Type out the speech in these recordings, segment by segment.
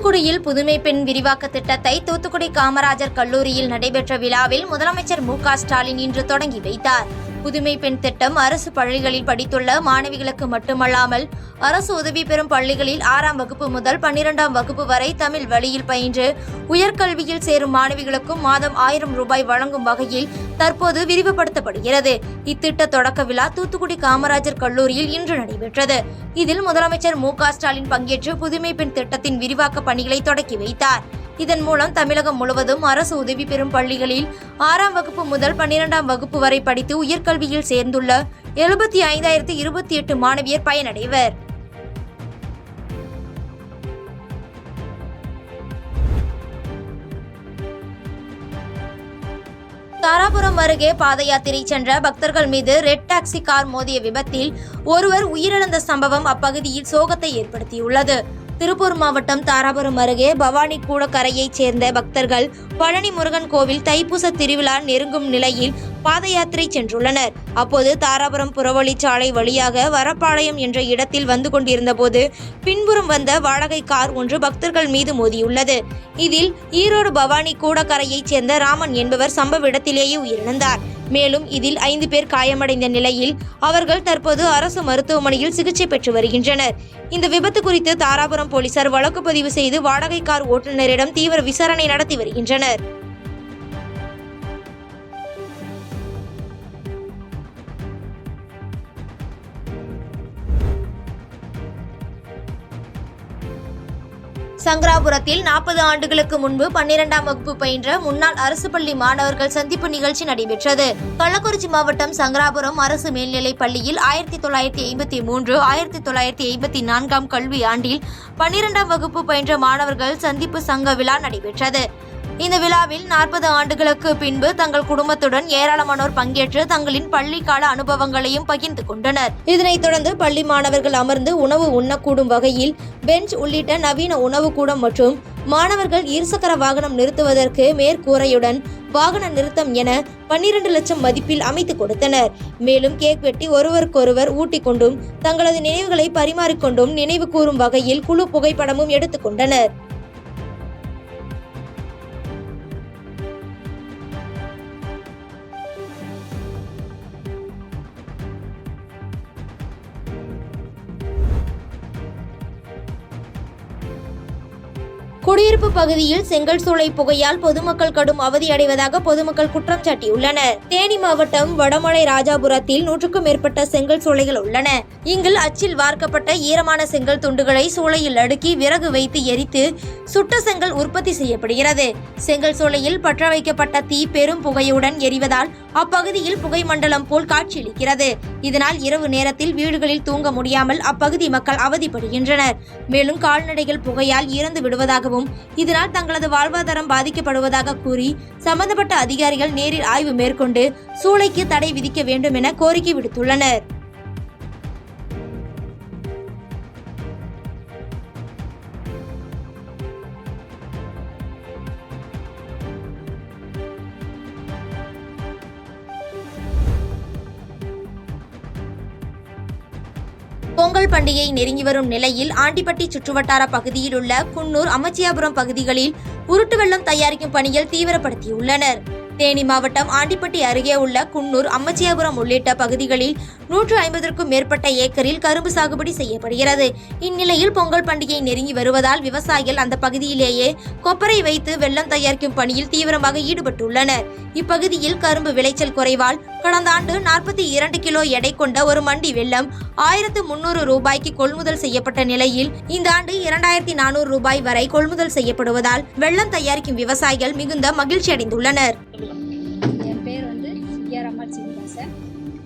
தூத்துக்குடியில் புதுமை பெண் விரிவாக்க திட்டத்தை தூத்துக்குடி காமராஜர் கல்லூரியில் நடைபெற்ற விழாவில் முதலமைச்சர் மு.க.ஸ்டாலின் இன்று தொடங்கி வைத்தார். புதுமை பெண் திட்டம் அரசு பள்ளிகளில் படித்துள்ள மாணவிகளுக்கு மட்டுமல்லாமல் அரசு உதவி பெறும் பள்ளிகளில் 6ஆம் வகுப்பு முதல் 12ஆம் வகுப்பு வரை தமிழ் வழியில் பயின்று உயர்கல்வியில் சேரும் மாணவிகளுக்கும் மாதம் 1000 ரூபாய் வழங்கும் வகையில் தற்போது விரிவுபடுத்தப்படுகிறது. இத்திட்ட தொடக்க விழா தூத்துக்குடி காமராஜர் கல்லூரியில் இன்று நடைபெற்றது. இதில் முதலமைச்சர் மு.க.ஸ்டாலின் பங்கேற்று புதுமை பெண் திட்டத்தின் விரிவாக்க பணிகளை தொடக்கி வைத்தார். இதன் மூலம் தமிழகம் முழுவதும் அரசு உதவி பெறும் பள்ளிகளில் 6ஆம் வகுப்பு முதல் 12ஆம் வகுப்பு வரை படித்து உயர்கல்வியில் சேர்ந்துள்ள 75,028 மாணவியர் பயனடைவர். தாராபுரம் அருகே பாத யாத்திரை சென்ற பக்தர்கள் மீது ரெட் டாக்ஸி கார் மோதிய விபத்தில் ஒருவர் உயிரிழந்த சம்பவம் அப்பகுதியில் சோகத்தை ஏற்படுத்தியுள்ளது. திருப்பூர் மாவட்டம் தாராபுரம் அருகே பவானி கூடக்கரையைச் சேர்ந்த பக்தர்கள் பழனி முருகன் கோவில் தைப்பூச திருவிழா நெருங்கும் நிலையில் பாத யாத்திரை சென்றுள்ளனர். அப்போது தாராபுரம் புறவழிச்சாலை வழியாக வரப்பாளையம் என்ற இடத்தில் வந்து கொண்டிருந்த போது பின்புறம் வந்த வாடகை கார் ஒன்று பக்தர்கள் மீது மோதியுள்ளது. இதில் ஈரோடு பவானி கூடக்கரையைச் சேர்ந்த ராமன் என்பவர் சம்பவ இடத்திலேயே உயிரிழந்தார். மேலும் இதில் 5 பேர் காயமடைந்த நிலையில் அவர்கள் தற்போது அரசு மருத்துவமனையில் சிகிச்சை பெற்று வருகின்றனர். இந்த விபத்து குறித்து தாராபுரம் போலீசார் வழக்கு பதிவு செய்து வாடகை கார் ஓட்டுநரிடம் தீவிர விசாரணை நடத்தி வருகின்றனர். சங்கராபுரத்தில் 40 ஆண்டுகளுக்கு முன்பு 12ஆம் வகுப்பு பயின்ற முன்னாள் அரசு பள்ளி மாணவர்கள் சந்திப்பு நிகழ்ச்சி நடைபெற்றது. கள்ளக்குறிச்சி மாவட்டம் சங்கராபுரம் அரசு மேல்நிலைப் பள்ளியில் 1953, 1954ஆம் கல்வி ஆண்டில் 12ஆம் வகுப்பு பயின்ற மாணவர்கள் சந்திப்பு சங்க விழா நடைபெற்றது. இந்த விழாவில் 40 ஆண்டுகளுக்கு பின்பு தங்கள் குடும்பத்துடன் ஏராளமானோர் பங்கேற்று தங்களின் பள்ளிக்கால அனுபவங்களையும் பகிர்ந்து கொண்டனர். இதனைத் தொடர்ந்து பள்ளி மாணவர்கள் அமர்ந்து உணவு உண்ணக்கூடும் வகையில் பெஞ்ச் உள்ளிட்ட நவீன உணவு கூடம் மற்றும் மாணவர்கள் இருசக்கர வாகனம் நிறுத்துவதற்கு மேற்கூரையுடன் வாகன நிறுத்தம் என 12 லட்சம் மதிப்பில் அமைத்து கொடுத்தனர். மேலும் கேக் வெட்டி ஒருவருக்கொருவர் ஊட்டிக்கொண்டும் தங்களது நினைவுகளை பரிமாறிக்கொண்டும் நினைவு கூறும் வகையில் குழு புகைப்படமும் எடுத்துக் கொண்டனர். குடியிருப்பு பகுதியில் செங்கல் சூளை புகையால் பொதுமக்கள் கடும் அவதியடைவதாக பொதுமக்கள் குற்றம் சாட்டியுள்ளனர். தேனி மாவட்டம் வடமலை ராஜாபுரத்தில் 100க்கும் மேற்பட்ட செங்கல் சூளைகள் உள்ளன. இங்கு அச்சில் வார்க்கப்பட்ட ஈரமான செங்கல் துண்டுகளை சூளையில் அடுக்கி விறகு வைத்து எரித்து சுட்ட செங்கல் உற்பத்தி செய்யப்படுகிறது. செங்கல் சூளையில் பற்ற வைக்கப்பட்ட தீ பெரும் புகையுடன் எரிவதால் அப்பகுதியில் புகை மண்டலம் போல் காட்சியளிக்கிறது. இதனால் இரவு நேரத்தில் வீடுகளில் தூங்க முடியாமல் அப்பகுதி மக்கள் அவதிப்படுகின்றனர். மேலும் கால்நடைகள் புகையால் இறந்து விடுவதாகவும் இதனால் தங்களது வாழ்வாதாரம் பாதிக்கப்படுவதாக கூறி சம்பந்தப்பட்ட அதிகாரிகள் நேரில் ஆய்வு மேற்கொண்டு சூளைக்கு தடை விதிக்க வேண்டும் என கோரிக்கை விடுத்துள்ளனர். பொங்கல் பண்டிகை நெருங்கி வரும் நிலையில் ஆண்டிப்பட்டி சுற்றுவட்டார பகுதியில் உள்ள குன்னூர், அமச்சியாபுரம் பகுதிகளில் உருட்டு வெள்ளம் தயாரிக்கும் பணியில் தீவிரப்படுத்தியுள்ளனர். தேனி மாவட்டம் ஆண்டிப்பட்டி அருகே உள்ள குன்னூர், அம்மச்சியாபுரம் உள்ளிட்ட பகுதிகளில் 150க்கும் மேற்பட்ட ஏக்கரில் கரும்பு சாகுபடி செய்யப்படுகிறது. இந்நிலையில் பொங்கல் பண்டிகை நெருங்கி வருவதால் விவசாயிகள் அந்த பகுதியிலேயே கொப்பரை வைத்து வெள்ளம் தயாரிக்கும் பணியில் தீவிரமாக ஈடுபட்டுள்ளனர். இப்பகுதியில் கரும்பு விளைச்சல் குறைவால் கடந்த ஆண்டு 42 கிலோ எடை கொண்ட ஒரு மண்டி வெள்ளம் 1300 ரூபாய்க்கு கொள்முதல் செய்யப்பட்ட நிலையில் இந்த ஆண்டு 2400 ரூபாய் வரை கொள்முதல் செய்யப்படுவதால் வெள்ளம் தயாரிக்கும் விவசாயிகள் மிகுந்த மகிழ்ச்சி அடைந்துள்ளனர். என் பேர்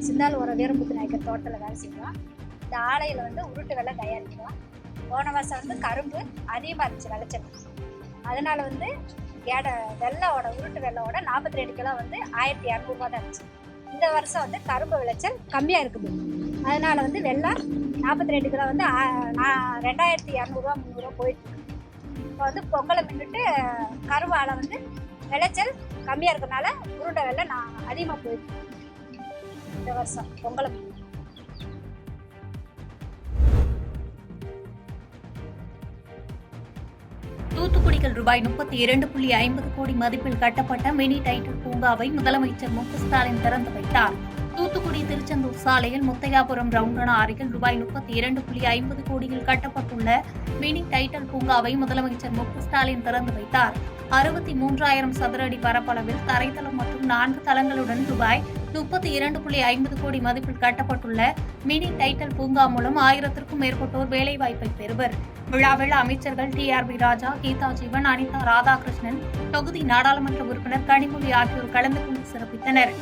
சிந்தால் ஒரு வீரம்புத்து நாயக்கர் தோட்டத்தில் வேலை செய்வோம். இந்த ஆலையில் உருட்டு வெள்ளம் தயாரிக்கிறோம். போன வருஷம் கரும்பு அதிகமாக இருந்துச்சு விளைச்சல். அதனால வெள்ளையோட உருட்டு வெள்ளையோட 42 கிலோ 1200 ரூபா தான் இருந்துச்சு. இந்த வருஷம் கரும்பு விளைச்சல் கம்மியாக இருக்குது. அதனால வெள்ளம் 42 கிலோ 2200 ரூபா 300 ரூபா போயிட்டு இருக்கு. இப்போ பொங்கலை முன்னிட்டு கரும்பு ஆலை விளைச்சல் கம்மியாக இருக்கிறதுனால உருண்டை வெள்ளம் அதிகமாக போயிட்டு இருக்கு இந்த வருஷம் பொங்கலை முன்னிட்டு. தூத்துக்குடியில் ரூபாய் 32.50 கோடி மதிப்பில் கட்டப்பட்ட மினி டைட்டில் பூங்காவை முதலமைச்சர் மு.க.ஸ்டாலின் திறந்து வைத்தார். தூத்துக்குடி திருச்செந்தூர் சாலையில் முத்தையாபுரம் ரவுண்டானா அருகில் ரூபாய் 32.50 கோடியில் கட்டப்பட்டுள்ள மினி டைட்டில் பூங்காவை முதலமைச்சர் மு.க.ஸ்டாலின் திறந்து வைத்தார். 63,000 சதுர அடி பரப்பளவில் தரைத்தளம் மற்றும் 4 தளங்களுடன் ரூபாய் 32.50 கோடி மதிப்பில் கட்டப்பட்டுள்ள மினி டைட்டில் பூங்கா மூலம் 1000க்கும் மேற்பட்டோர் வேலைவாய்ப்பை பெறுவர். விழாவில் அமைச்சர்கள் டி.ஆர்.பி. ராஜா, கீதா ஜீவன், அனிதா ராதாகிருஷ்ணன், தொகுதி நாடாளுமன்ற உறுப்பினர் கனிமொழி ஆகியோர் கலந்து கொண்டு சிறப்பித்தனர்.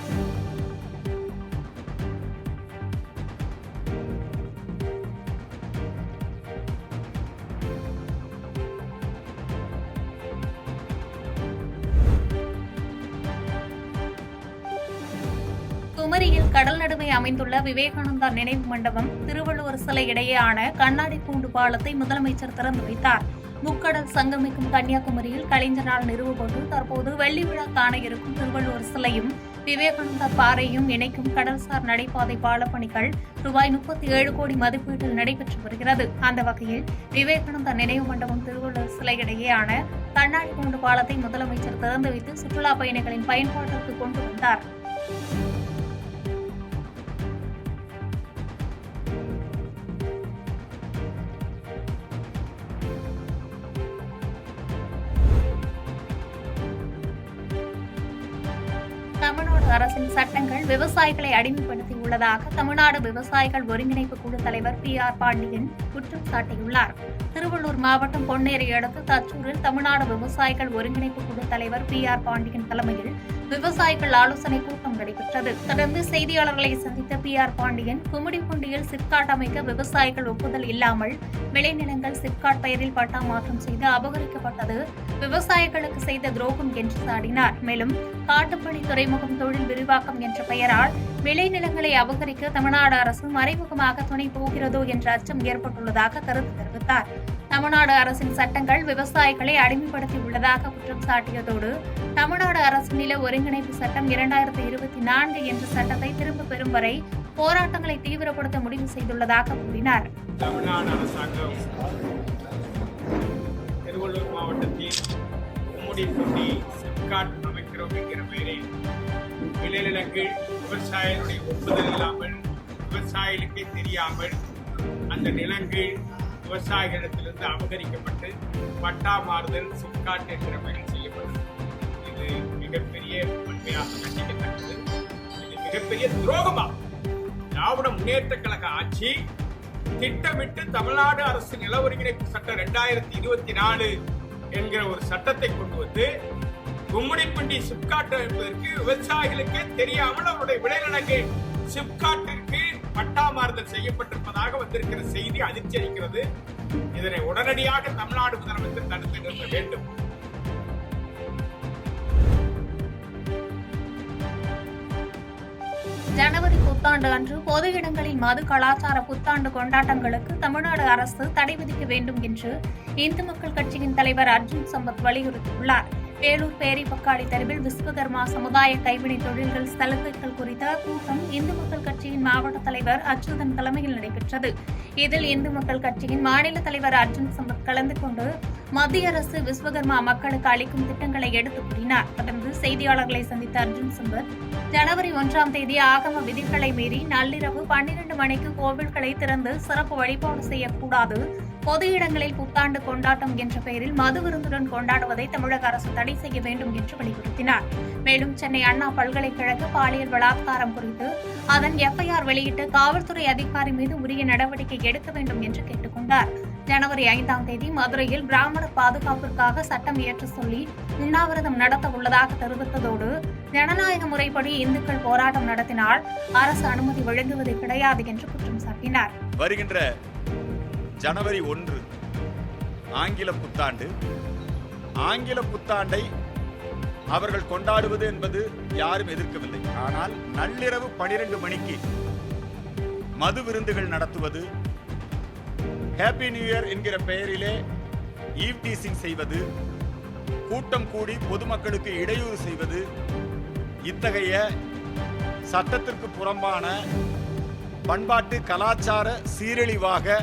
குமரியில் கடல் நடுவே அமைந்துள்ள விவேகானந்தா நினைவு மண்டபம், திருவள்ளுவர் சிலை இடையேயான கண்ணாடி கூண்டு பாலத்தை முதலமைச்சர் திறந்து வைத்தார். முக்கடல் சங்கமிக்கும் கன்னியாகுமரியில் கலைஞரால் நிறுவப்பட்டு தற்போது வெள்ளி விழா காண இருக்கும் திருவள்ளுவர் சிலையும் விவேகானந்தா பாறையும் இணைக்கும் கடல்சார் நடைபாதை பாலப்பணிகள் ரூபாய் 37 கோடி மதிப்பீட்டில் நடைபெற்று வருகிறது. அந்த வகையில் விவேகானந்தா நினைவு மண்டபம், திருவள்ளுவர் சிலை இடையேயான கண்ணாடி கூண்டு பாலத்தை முதலமைச்சர் திறந்து வைத்து சுற்றுலா பயணிகளின் பயன்பாட்டிற்கு கொண்டு வந்தார். தமிழ்நாடு அரசின் சட்டங்கள் விவசாயிகளை அடிமைப்படுத்தியுள்ளதாக தமிழ்நாடு விவசாயிகள் ஒருங்கிணைப்பு குழு தலைவர் பி.ஆர். பாண்டியன் குற்றம் சாட்டியுள்ளார். திருவள்ளூர் மாவட்டம் பொன்னேரி அடுத்த தச்சூரில் தமிழ்நாடு விவசாயிகள் ஒருங்கிணைப்பு குழு தலைவர் பி.ஆர். பாண்டியன் தலைமையில் விவசாயிகள் ஆலோசனை கூட்டம் நடைபெற்றது. தொடர்ந்து செய்தியாளர்களை சந்தித்த பி.ஆர். பாண்டியன், கும்மிடிப்பூண்டியில் சிப்காட் அமைக்க விவசாயிகள் ஒப்புதல் இல்லாமல் விளைநிலங்கள் சிப்காட் பெயரில் பட்டா மாற்றம் செய்து அபகரிக்கப்பட்டது விவசாயிகளுக்கு செய்த துரோகம் என்று சாடினார். மேலும் காட்டுப்பள்ளி துறைமுகம் தொழில் விரிவாக்கம் என்ற பெயரால் விளைநிலங்களை அபகரிக்க தமிழ்நாடு அரசு மறைமுகமாக துணை போகிறதோ என்ற அச்சம் ஏற்பட்டுள்ளதாக கருத்து தெரிவித்தார். தமிழ்நாடு அரசின் சட்டங்கள் விவசாயிகளை அடிமைப்படுத்தியுள்ளதாக குற்றம் சாட்டியதோடு தமிழ்நாடு அரசு நில ஒருங்கிணைப்பு சட்டம் 2024 என்ற சட்டத்தை திரும்ப பெறும் வரை போராட்டங்களை தீவிரப்படுத்த முடிவு செய்துள்ளதாக கூறினார். தமிழ்நாடு அரசாங்கம் திருவள்ளூர் மாவட்டத்தில் கும்மிடிப்பூண்டி சிப்காட் அமைக்கிறோம் என்கிற பெயரில் விளைநிலங்கள் விவசாயிகளுடைய ஒப்புதல் இல்லாமல், விவசாயிகளுக்கே தெரியாமல் அந்த நிலங்கள் விவசாயிகளிடத்திலிருந்து அபகரிக்கப்பட்டு பட்டா மாறுதல் சிப்காட் என்கிற பெயரில் செய்யப்பட்டது. இது மிகப்பெரிய உண்மையாக கண்டிக்கத்தக்கது. இது மிகப்பெரிய துரோகமாகும். திராவிட முன்னேற்ற கழக ஆட்சி திட்டமிட்டு தமிழ்நாடு அரசு நில ஒருங்கிணைப்பு சட்டம் 2024 என்கிற ஒரு சட்டத்தை கொண்டு வந்து கும்மிடிப்பூண்டி சிப்காட் என்பதற்கு விவசாயிகளுக்கே தெரியாமல் அவருடைய விளைநிலங்கள் சிப்காட்டிற்கு பட்டா மாறுதல் செய்யப்பட்டிருப்பதாக வந்திருக்கிற செய்தி அதிர்ச்சி அளிக்கிறது. இதனை உடனடியாக தமிழ்நாடு முதலமைச்சர் தடுத்து நிறுத்த வேண்டும். ஜனவரி புத்தாண்டு அன்று பொது இடங்களில் மது கலாச்சார புத்தாண்டு கொண்டாட்டங்களுக்கு தமிழ்நாடு அரசு தடை விதிக்க வேண்டும் என்று இந்து மக்கள் கட்சியின் தலைவர் அர்ஜுன் சம்பத் வலியுறுத்தியுள்ளார். வேலூர் பேரிப்பக்காடி தெருவில் விஸ்வகர்மா சமுதாய கைவினை தொழில்கள் சலுகைகள் குறித்த கூட்டம் இந்து மக்கள் கட்சியின் மாவட்ட தலைவர் அச்சுதன் தலைமையில் நடைபெற்றது. இதில் இந்து மக்கள் கட்சியின் மாநில தலைவர் அர்ஜுன் சம்பத் கலந்து கொண்டு மத்திய அரசு விஸ்வகர்மா மக்களுக்கு அளிக்கும் திட்டங்களை எடுத்துக் கூறினார். தொடர்ந்து செய்தியாளர்களை சந்தித்த அர்ஜுன் சம்பத், ஜனவரி 1ஆம் தேதி ஆகம விதிகளை மீறி நள்ளிரவு 12 மணிக்கு கோவில்களை திறந்து சிறப்பு வழிபாடு செய்யக்கூடாது, பொது இடங்களில் புத்தாண்டு கொண்டாட்டம் என்ற பெயரில் மது விருந்துடன் கொண்டாடுவதை தமிழக அரசு தடை செய்ய வேண்டும் என்று வலியுறுத்தினார். மேலும் சென்னை அண்ணா பல்கலைக்கழக பாலியல் பலாத்காரம் குறித்து அதன் எஃப்ஐஆர் வெளியிட்டு காவல்துறை அதிகாரி மீது உரிய நடவடிக்கை எடுக்க வேண்டும் என்று கேட்டுக் கொண்டார். ஜனவரி 5ஆம் தேதி மதுரையில் பிராமணர் பாதுகாப்பிற்காக சட்டம் இயற்ற சொல்லி உண்ணாவிரதம் நடத்த உள்ளதாக தெரிவித்ததோடு ஜனநாயக முறைப்படி இந்துக்கள் போராட்டம் நடத்தினால் அரசு அனுமதி வழங்குவது கிடையாது என்று குற்றம் சாட்டினார். வருகின்ற ஜனவரி 1 ஆங்கில புத்தாண்டு. ஆங்கில புத்தாண்டை அவர்கள் கொண்டாடுவது என்பது யாரும் எதிர்க்கவில்லை. ஆனால் நள்ளிரவு 12 மணிக்கு மது விருந்துகள் நடத்துவது, ஹாப்பி நியூ இயர் என்கிற பெயரிலே ஈவ் டீசிங் செய்வது, கூட்டம் கூடி பொதுமக்களுக்கு இடையூறு செய்வது, இத்தகைய சட்டத்திற்கு புறம்பான பண்பாட்டு கலாச்சார சீரழிவாக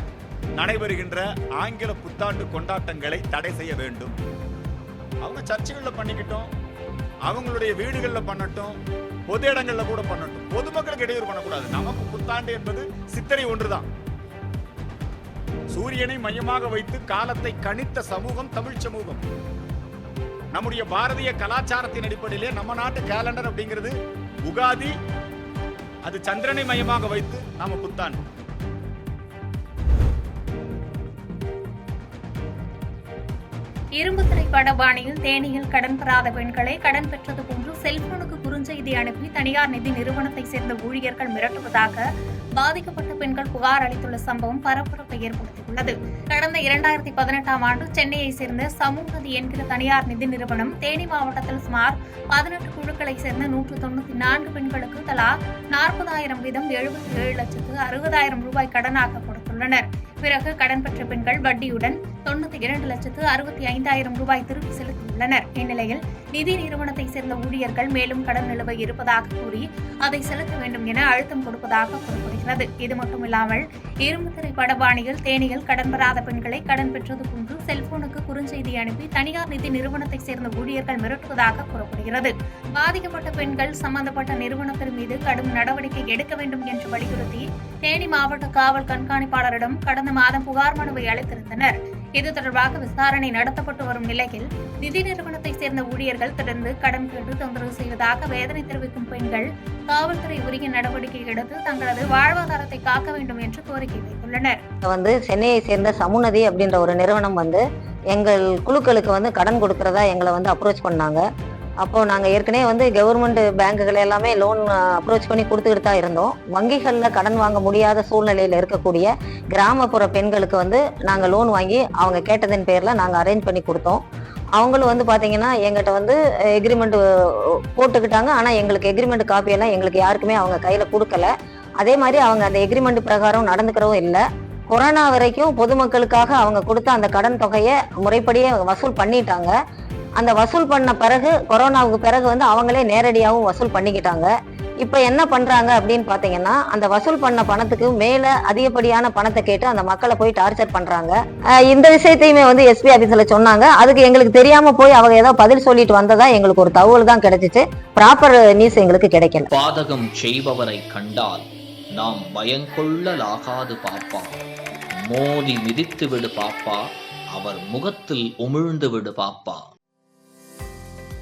நடைபெறுகின்ற ஆங்கில புத்தாண்டு கொண்டாட்டங்களை தடை செய்ய வேண்டும். அவங்க சர்ச்சுகளில் பண்ணிக்கிட்டோம், அவங்களுடைய வீடுகளில் பண்ணட்டும், பொது இடங்கள்ல கூட பண்ணட்டும். பொதுமக்களுக்கு இடையூறு பண்ணக்கூடாது. நமக்கு புத்தாண்டு என்பது சித்திரை ஒன்றுதான். சூரியனை மையமாக வைத்து காலத்தை கணித்த சமூகம் தமிழ் சமூகம். நம்முடைய பாரதிய கலாச்சாரத்தின் அடிப்படையிலே நம்ம நாட்டு கேலண்டர் அப்படிங்கிறது உகாதி, அது சந்திரனை மையமாக வைத்து நாம புத்தாண்டு. இரும்புத்துறை படபாணியில் தேனியில் கடன் பெறாத பெண்களை கடன் பெற்றது போன்று செல்போனுக்கு குறுஞ்செய்தி அனுப்பி தனியார் நிதி நிறுவனத்தை சேர்ந்த ஊழியர்கள் மிரட்டுவதாக பாதிக்கப்பட்ட பெண்கள் புகார் அளித்துள்ள சம்பவம் பரபரப்பை ஏற்படுத்தியுள்ளது. கடந்த 2018ஆம் ஆண்டு சென்னையை சேர்ந்த சமூகநதி என்கிற தனியார் நிதி நிறுவனம் தேனி மாவட்டத்தில் சுமார் 18 குழுக்களை சேர்ந்த 194 பெண்களுக்கு தலா 40,000 வீதம் 77,60,000 ரூபாய் கடனாக கொடுத்துள்ளனர். பிறகு கடன் பெற்ற பெண்கள் வட்டியுடன் 92,65,000 ரூபாய் திருப்பி செலுத்தியுள்ளனர். இந்நிலையில் நிதி நிறுவனத்தை சேர்ந்த ஊழியர்கள் மேலும் கடன் நிலுவை இருப்பதாக கூறி அதை செலுத்த வேண்டும் என அழுத்தம் கொடுப்பதாக கூறப்படுகிறது. இது மட்டுமில்லாமல் இரும்புத்துறை படபாணியில் தேனியில் கடன் பெறாத பெண்களை கடன் பெற்றது போன்று செல்போனுக்கு குறுஞ்செய்தி அனுப்பி தனியார் நிதி நிறுவனத்தை சேர்ந்த ஊழியர்கள் மிரட்டுவதாக கூறப்படுகிறது. பாதிக்கப்பட்ட பெண்கள் சம்பந்தப்பட்ட நிறுவனத்தின் மீது கடும் நடவடிக்கை எடுக்க வேண்டும் என்று வலியுறுத்தி தேனி மாவட்ட காவல் கண்காணிப்பாளரிடம் கடந்த மாதம் புகார் மனுவை அளித்திருந்தனர். இது தொடர்பாக விசாரணை நடத்தப்பட்டு வரும் நிலையில் நிதி நிறுவனத்தை சேர்ந்த ஊழியர்கள் தொடர்ந்து கடன் கேட்டு தொந்தரவு செய்வதாக வேதனை தெரிவிக்கும் பெண்கள் காவல்துறை உரிய நடவடிக்கை எடுத்து தங்களது வாழ்வாதாரத்தை காக்க வேண்டும் என்று கோரிக்கை வைத்துள்ளனர். சென்னையை சேர்ந்த சமூகநதி அப்படின்ற ஒரு நிறுவனம் எங்கள் குழுக்களுக்கு கடன் கொடுக்கறதா எங்களை அப்ரோச் பண்ணாங்க. அப்போ நாங்கள் ஏற்கனவே கவர்மெண்ட் பேங்குகள் எல்லாமே லோன் அப்ரோச் பண்ணி கொடுத்துக்கிட்டு தான் இருந்தோம். வங்கிகளில் கடன் வாங்க முடியாத சூழ்நிலையில் இருக்கக்கூடிய கிராமப்புற பெண்களுக்கு நாங்கள் லோன் வாங்கி அவங்க கேட்டதன் பேரில் நாங்கள் அரேஞ்ச் பண்ணி கொடுத்தோம். அவங்களும் பார்த்தீங்கன்னா எங்கிட்ட எக்ரிமெண்ட் போட்டுக்கிட்டாங்க. ஆனால் எங்களுக்கு எக்ரிமெண்ட் காப்பியெல்லாம் எங்களுக்கு யாருக்குமே அவங்க கையில் கொடுக்கல. அதே மாதிரி அவங்க அந்த எக்ரிமெண்ட் பிரகாரம் நடந்துக்கிறவும் இல்லை. கொரோனா வரைக்கும் பொதுமக்களுக்காக அவங்க கொடுத்த அந்த கடன் தொகையை முறைப்படியே வசூல் பண்ணிட்டாங்க. அந்த வசூல் பண்ண பிறகு கொரோனாவுக்கு பிறகு அவங்களே நேரடியாகவும் வசூல் பண்ணிக்கிட்டாங்க. இப்ப என்ன பண்றாங்க அப்படின்னு பாத்தீங்கன்னா, அந்த வசூல் பண்ண பணத்துக்கு மேல அதிகப்படியான பணத்தை கேட்டு அந்த மக்களை போய் டார்ச்சர் பண்றாங்க. இந்த விஷயத்தையுமே எஸ்பி ஆபீஸ்ல சொன்னாங்க. அதுக்கு எங்களுக்கு தெரியாம போய் அவங்க ஏதோ பதில் சொல்லிட்டு வந்ததா எங்களுக்கு ஒரு தகவல் தான் கிடைச்சிச்சு. ப்ராப்பர் நியூஸ் எங்களுக்கு கிடைக்கல. பாதகம் செய்பவரை கண்டால் நாம் பயங்கொள்ளலாகாது பாப்பா, மோதி மிதித்து விடு பாப்பா, அவர் முகத்தில் உமிழ்ந்து விடு பாப்பா.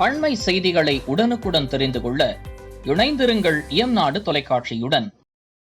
அண்மை செய்திகளை உடனுக்குடன் தெரிந்து கொள்ள இணைந்திருங்கள் இயம்நாடு தொலைக்காட்சியுடன்.